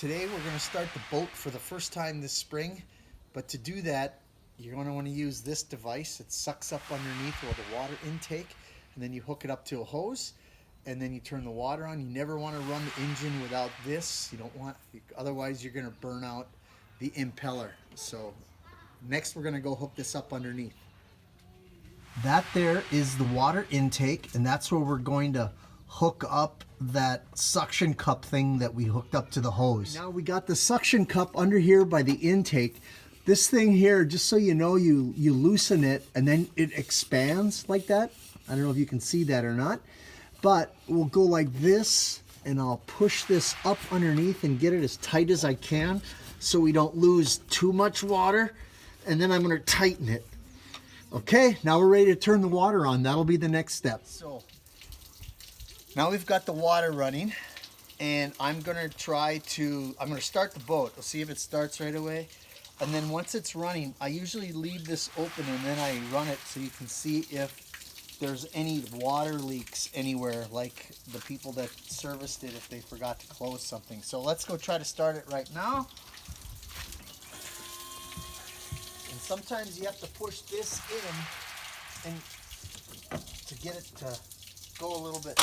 Today we're going to start the boat for the first time this spring, but to do that you're going to want to use this device. It sucks up underneath where the water intake, and then you hook it up to a hose and then you turn the water on. You never want to run the engine without this. You don't want, otherwise you're going to burn out the impeller. So next we're going to go hook this up underneath. That there is the water intake, and that's where we're going to hook up that suction cup thing that we hooked up to the hose. Now we got the suction cup under here by the intake. This thing here, just so you know, you loosen it and then it expands like that. I don't know if you can see that or not, but we'll go like this and I'll push this up underneath and get it as tight as I can so we don't lose too much water, and then I'm going to tighten it. Okay, now we're ready to turn the water on. That'll be the next step. So now we've got the water running, and I'm going to start the boat. We'll see if it starts right away. And then once it's running, I usually leave this open and then I run it so you can see if there's any water leaks anywhere, like the people that serviced it if they forgot to close something. So let's go try to start it right now. And sometimes you have to push this in and to get it to go a little bit.